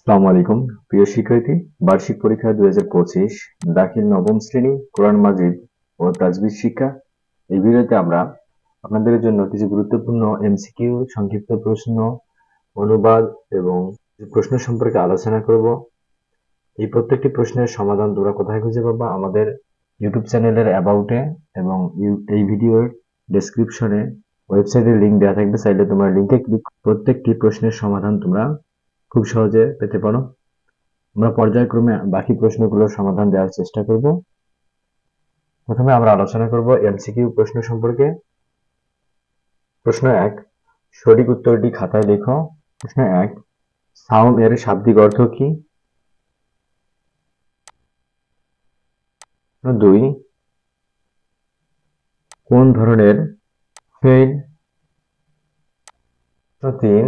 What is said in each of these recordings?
আসসালামু আলাইকুম প্রিয় শিক্ষার্থী, বার্ষিক পরীক্ষা 2025 দাখিল নবম শ্রেণী কোরআন মাজিদ ও তাজবিদ শিক্ষা। এই ভিডিওতে আমরা আপনাদের জন্য কিছু গুরুত্বপূর্ণ এমসিকিউ, সংক্ষিপ্ত প্রশ্ন, অনুবাদ এবং প্রশ্ন সম্পর্কে আলোচনা করব। এই প্রত্যেকটি প্রশ্নের সমাধান তোমরা কোথায় খুঁজে পাবা? আমাদের ইউটিউব চ্যানেলের অ্যাবাউটে এবং এই ভিডিওর ডেসক্রিপশনে ওয়েবসাইটের লিঙ্ক দেওয়া থাকবে। চাইলে তোমরা লিঙ্কে ক্লিক প্রত্যেকটি প্রশ্নের সমাধান তোমরা খুব সহজে পেতে পারো। আমরা পর্যায়ক্রমে বাকি প্রশ্নগুলোর সমাধান দেওয়ার চেষ্টা করব। প্রথমে আমরা আলোচনা করব এমসিকিউ প্রশ্ন সম্পর্কে। প্রশ্ন 1, সঠিক উত্তরটি খাতায় লেখো। প্রশ্ন 1, সাওম এর শাব্দিক অর্থ কি? প্রশ্ন 2, কোন ধরনের ফেইল? প্রশ্ন 3,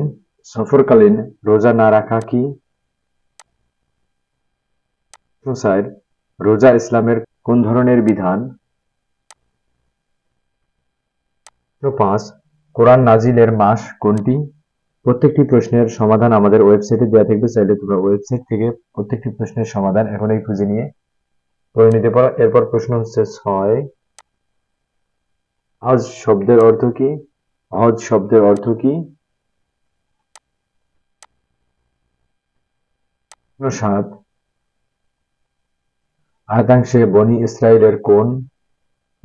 সফরকালীন রোজা না রাখা কি? প্রশ্ন 4, রোজা ইসলামের কোন ধরনের বিধান? প্রশ্ন 5, কোরআন নাজিলের মাস কোনটি? প্রত্যেকটি প্রশ্নের সমাধান আমাদের ওয়েবসাইটে দেওয়া থাকবে। চাইলে তোমরা ওয়েবসাইট থেকে প্রত্যেকটি প্রশ্নের সমাধান এখনই খুঁজে নিয়ে করে নিতে পারো। এরপর প্রশ্ন হচ্ছে 6, হজ শব্দের অর্থ কি? হজ শব্দের অর্থ কি? প্রশ্ন 7, আয়াতাংশে বনি ইসরাইলের কোন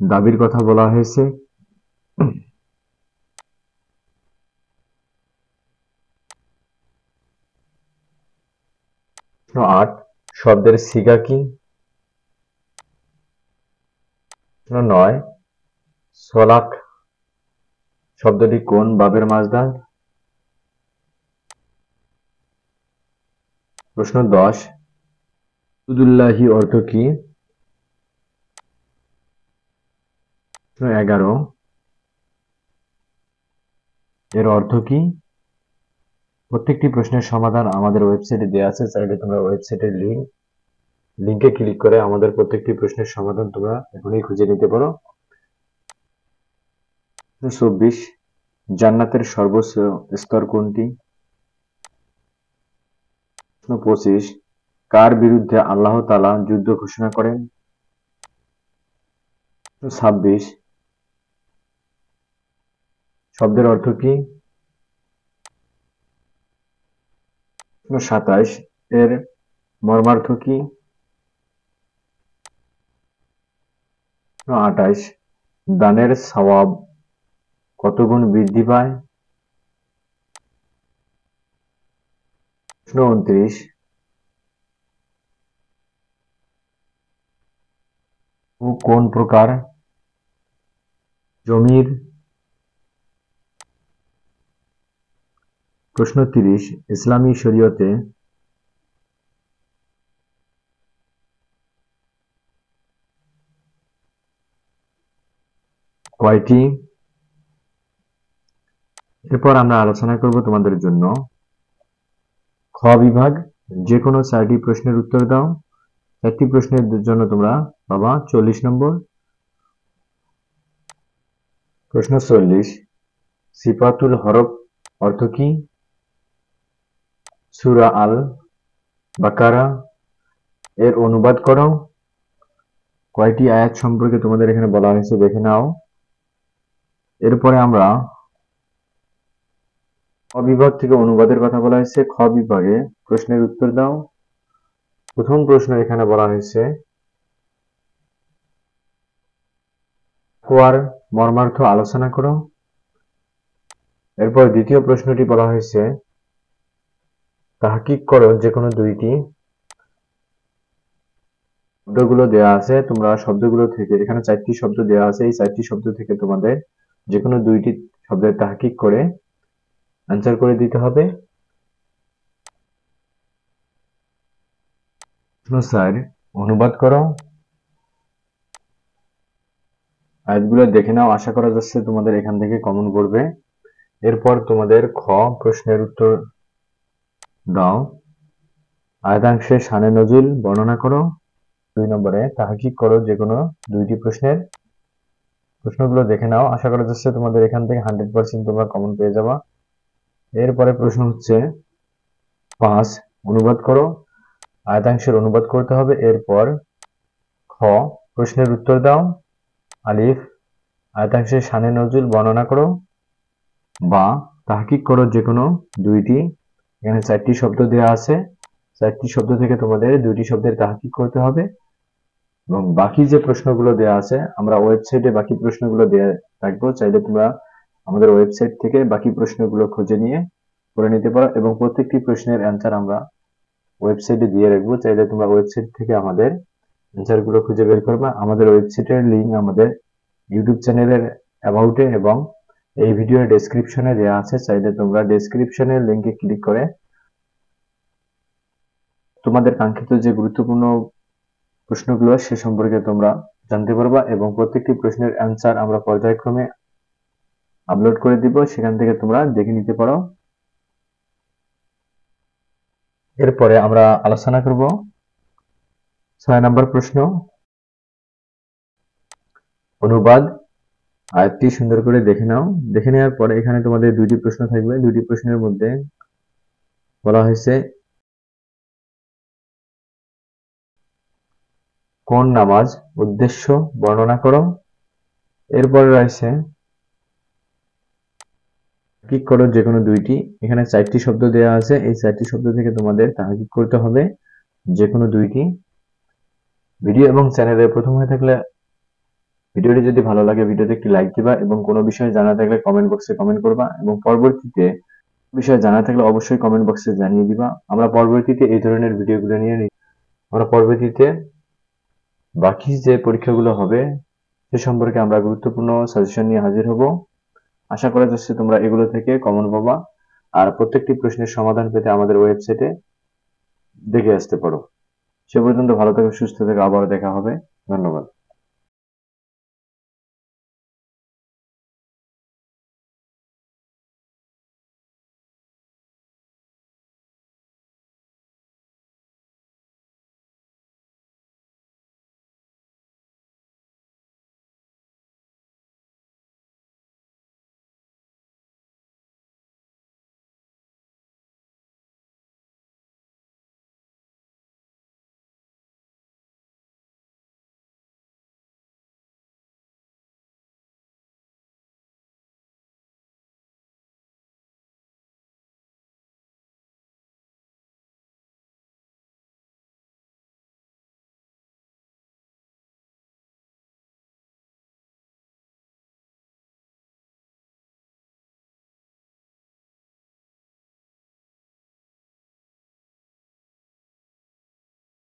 দাবির কথা বলা হয়েছে? প্রশ্ন 8, শব্দের সিগা কি? প্রশ্ন 9, সলাক শব্দটি কোন বাবের মাসদার? প্রশ্ন 10, হুদুল্লাহি অর্থ কি? প্রশ্ন 11, এর অর্থ কি? প্রত্যেকটি প্রশ্নের সমাধান আমাদের ওয়েবসাইটে দেওয়া আছে। চাইলে তোমরা ওয়েবসাইটের লিঙ্কে ক্লিক করে আমাদের প্রত্যেকটি প্রশ্নের সমাধান তোমরা এখনই খুঁজে নিতে পারো। 24, জান্নাতের সর্বোচ্চ স্তর কোনটি? 25, কার বিরুদ্ধে আল্লাহ তাআলা যুদ্ধ ঘোষণা করেন? 26, শব্দের অর্থ কি? 27, এর মর্মার্থ কি? 28, দানের সওয়াব কত গুণ বৃদ্ধি পায়? 29, ও কোন প্রকার জমির? প্রশ্ন 30, ইসলামী শরীয়তে কয়টি? এরপর আমরা আলোচনা করব তোমাদের জন্য খ বিভাগ। যে কোনো 4টি প্রশ্নের উত্তর দাও। 4টি প্রশ্নের জন্য তোমরা পাবা 40 নম্বর। প্রশ্ন 40, সিফাতুল হরফ অর্থ কি? সূরা আল বাকারা এর অনুবাদ করো। কয়টি আয়াত সম্পর্কে তোমাদের এখানে বলা হয়েছে দেখে নাও। এরপরে আমরা খ বিভাগ থেকে অনুবাদের কথা বলা হয়েছে। খ বিভাগে প্রশ্নের উত্তর দাও। প্রথম প্রশ্ন এখানে বলা হয়েছে তাকওয়ার মর্মার্থ আলোচনা করো। এরপর দ্বিতীয় প্রশ্নটি বলা হয়েছে তাহকিক করো যে কোনো দুইটি শব্দগুলো দেয়া আছে। তোমরা শব্দগুলো থেকে, এখানে 4টি শব্দ দেয়া আছে, এই 4টি শব্দ থেকে তোমাদের যে কোনো দুইটি শব্দের তাহকিক করে আনসার করে দিতে হবে। প্রশ্ন 4, অনুবাদ করো। আয়াতগুলো দেখে নাও, আশা করা যাচ্ছে তোমাদের এখান থেকে কমন করবে। এরপর তোমাদের খ প্রশ্নের উত্তর দাও। আয়াতাংশে শানে নজুল বর্ণনা করো। 2 নম্বরে তাহকিক করো যে কোনো দুইটি প্রশ্নের। প্রশ্নগুলো দেখে নাও, আশা করা যাচ্ছে তোমাদের এখান থেকে 100% তোমরা কমন পেয়ে যাবা। এরপরে প্রশ্ন হচ্ছে 5, অনুবাদ করো, আয়াতাংশের অনুবাদ করতে হবে। এরপর খ, প্রশ্নের উত্তর দাও। আলিফ, আয়াতাংশের শানে নজুল বর্ণনা করো। বা, তাহকিক করো যে কোনো দুইটি। এখানে 4টি শব্দ দেওয়া আছে, 4টি শব্দ থেকে তোমাদের 2টি শব্দের তাহকিক করতে হবে। এবং বাকি যে প্রশ্নগুলো দেওয়া আছে, আমরা ওয়েবসাইটে বাকি প্রশ্নগুলো দিয়ে রাখবো, চাইলে তোমরা আমাদের ওয়েবসাইট থেকে বাকি প্রশ্নগুলো খুঁজে নিয়ে করে নিতে পারো। এবং প্রত্যেকটি প্রশ্নের অ্যান্সার আমরা ওয়েবসাইটে দিয়ে রাখবো, চাইলে তোমরা ওয়েবসাইট থেকে আমাদের অ্যান্সার গুলো খুঁজে বের করবা। আমাদের ওয়েবসাইটের লিঙ্ক আমাদের ইউটিউব চ্যানেলের অ্যাবাউটে এবং এই ভিডিওর ডেসক্রিপশনে দেওয়া আছে, চাইলে তোমরা ডেসক্রিপশনের লিঙ্কে ক্লিক করে তোমাদের কাঙ্ক্ষিত যে গুরুত্বপূর্ণ প্রশ্নগুলো সে সম্পর্কে তোমরা জানতে পারবা। এবং প্রত্যেকটি প্রশ্নের অ্যান্সার আমরা পর্যায়ক্রমে আপলোড করে দিব, সেখান থেকে তোমরা দেখে নিতে পারো। এরপরে আমরা আলোচনা করব 6 নম্বর প্রশ্ন, অনুবাদ। আয়াতটি সুন্দর করে দেখে নাও। দেখে নেওয়ার পরে এখানে তোমাদের 2টি প্রশ্ন থাকবে। 2টি প্রশ্নের মধ্যে বলা হয়েছে কোন নামাজ উদ্দেশ্য বর্ণনা করো। এরপরে রয়েছে তাহকিক করো যে কোনো দুইটি। এখানে 4টি শব্দ দেওয়া আছে, এই 4টি শব্দ থেকে তোমাদের তাহকিক করতে হবে যে কোনো দুইটি। ভিডিও এবং চ্যানেলে প্রথম হয়ে থাকলে ভিডিওটি যদি ভালো লাগে ভিডিওতে একটি লাইক দিবা এবং কোনো বিষয়ে জানা থাকলে কমেন্ট বক্সে কমেন্ট করবা। এবং পরবর্তীতে বিষয়ে জানা থাকলে অবশ্যই কমেন্ট বক্সে জানিয়ে দিবা। আমরা পরবর্তীতে এই ধরনের ভিডিওগুলো নিয়ে আমরা পরবর্তীতে বাকি যে পরীক্ষাগুলো হবে সে সম্পর্কে আমরা গুরুত্বপূর্ণ সাজেশন নিয়ে হাজির হব। আশা করা যাচ্ছে তোমরা এগুলো থেকে কমন পাবা। আর প্রত্যেকটি প্রশ্নের সমাধান পেতে আমাদের ওয়েবসাইটে দেখে আসতে পারো। সে পর্যন্ত ভালো থেকো, সুস্থ থেকো, আবার দেখা হবে। ধন্যবাদ।